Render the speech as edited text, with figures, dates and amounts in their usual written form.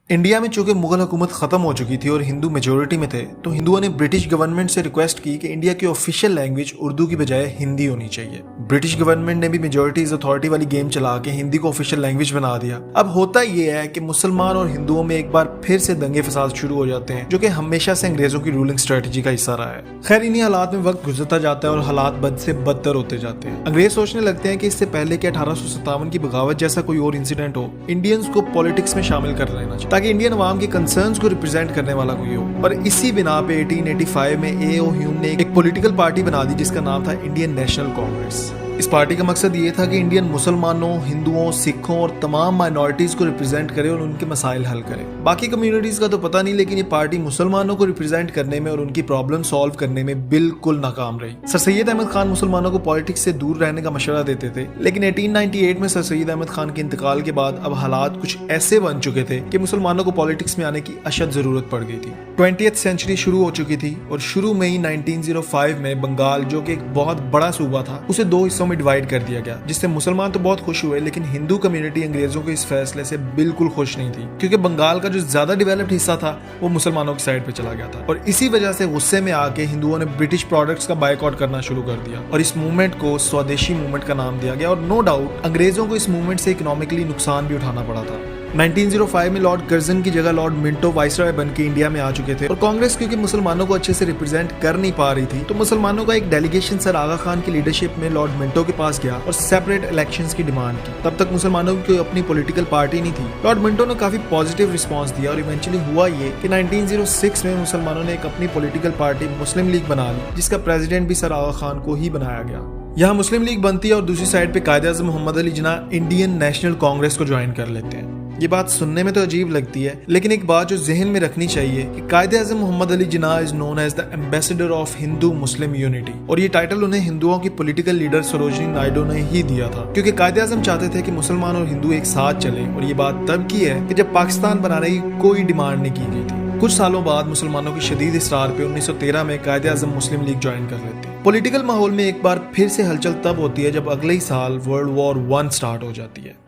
India में चूंकि मुगल हुकूमत खत्म हो चुकी थी और हिंदू मेजोरिटी में थे, तो हिंदुओं ने ब्रिटिश गवर्नमेंट से रिक्वेस्ट की कि इंडिया की ऑफिशियल लैंग्वेज उर्दू की बजाय हिंदी होनी चाहिए। ब्रिटिश गवर्नमेंट ने भी मेजोरिटी इज अथॉरिटी वाली गेम चला के हिंदी को ऑफिशियल लैंग्वेज बना दिया। अब होता यह है कि मुसलमान और हिंदुओं में एक बार फिर से दंगे फसाद शुरू हो जाते हैं, जो कि हमेशा से अंग्रेजों की रूलिंग स्ट्रेटेजी का हिस्सा रहा है। खैर, इन्हीं हालात में वक्त गुजरता जाता है और हालात बद से बदतर होते जाते हैं। अंग्रेज सोचने लगते हैं कि इससे पहले कि 1857 की बगावत जैसा कोई और इंसिडेंट हो, इंडियंस को पॉलिटिक्स में शामिल कर लेना चाहिए ताकि इंडियन अवाम की कंसर्न्स को रिप्रेजेंट करने वाला कोई हो। पर इसी बिना पे 1885 में ए.ओ. ह्यूम ने एक पॉलिटिकल पार्टी बना दी जिसका नाम था इंडियन नेशनल कांग्रेस। इस पार्टी का मकसद ये था कि इंडियन मुसलमानों, हिंदुओं, सिखों और तमाम माइनॉरिटीज को रिप्रेजेंट करे और उनके मसाइल हल करे। बाकी कम्युनिटीज का तो पता नहीं, लेकिन ये पार्टी मुसलमानों को रिप्रेजेंट करने में और उनकी प्रॉब्लम सॉल्व करने में बिल्कुल नाकाम रही। सर सैयद अहमद खान मुसलमानों को पॉलिटिक्स से दूर रहने का मशवरा देते थे, लेकिन 1898 में सर सैयद अहमद खान के इंतकाल के बाद अब हालात कुछ ऐसे बन चुके थे कि मुसलमानों को पॉलिटिक्स में आने की अशद जरूरत पड़ गई थी। 20th सेंचुरी शुरू हो चुकी थी और शुरू में ही 1905 में बंगाल, जो कि एक बहुत बड़ा सूबा था, उसे दो हिस्सों में डिवाइड कर दिया गया, जिससे मुसलमान तो बहुत खुश हुए, लेकिन हिंदू कम्युनिटी अंग्रेजों के इस फैसले से बिल्कुल खुश नहीं थी, क्योंकि बंगाल का जो ज्यादा डेवलप्ड हिस्सा था वो मुसलमानों की साइड पे चला गया था। और इसी वजह से गुस्से में आके हिंदुओं ने ब्रिटिश प्रोडक्ट्स का बायकॉट करना शुरू कर दिया और इस मूवमेंट को स्वदेशी मूवमेंट का नाम दिया गया। और नो डाउट अंग्रेजों को इस मूवमेंट से इकोनॉमिकली नुकसान भी उठाना पड़ा था। 1905 में लॉर्ड कर्जन की जगह लॉर्ड मिंटो वाइसरॉय बन के इंडिया में आ चुके थे और कांग्रेस क्योंकि मुसलमानों को अच्छे से रिप्रेजेंट कर नहीं पा रही थी, तो मुसलमानों का एक डेलीगेशन सर आगा खान की लीडरशिप में लॉर्ड मिंटो के पास गया और सेपरेट इलेक्शंस की डिमांड की। तब तक मुसलमानों की कोई अपनी पॉलिटिकल पार्टी नहीं थी। लॉर्ड मिंटो ने काफी पॉजिटिव रिस्पॉन्स दिया और इवेंचुअली हुआ ये कि 1906 में मुसलमानों ने एक अपनी पॉलिटिकल पार्टी मुस्लिम लीग बना ली, जिसका प्रेसिडेंट भी सर आगा खान को ही बनाया गया। यहाँ मुस्लिम लीग बनती है और दूसरी साइड पे कायदे आज़म मोहम्मद अली जिन्ना इंडियन नेशनल कांग्रेस को ज्वाइन कर लेते हैं। ये बात सुनने में तो अजीब लगती है, लेकिन एक बात जो जहन में रखनी चाहिए कि Quaid-e-Azam Mohammad Ali Jinnah is known as the ambassador of Hindu Muslim unity, और ये टाइटल उन्हें हिंदुओं की पॉलिटिकल लीडर सरोजिनी नायडू ने ही दिया था, क्योंकि कायदे आज़म चाहते थे कि मुसलमान और हिंदू एक साथ चलें। और ये बात तब की है कि जब पाकिस्तान बनाने की कोई डिमांड नहीं की गई थी। कुछ सालों बाद मुसलमानों की शदीद इसरार पे 1913 में कायदे आज़म मुस्लिम लीग ज्वाइन कर लेते हैं। पॉलिटिकल माहौल में एक बार फिर से हलचल तब होती है जब अगले ही साल वर्ल्ड वॉर 1 स्टार्ट हो जाती है।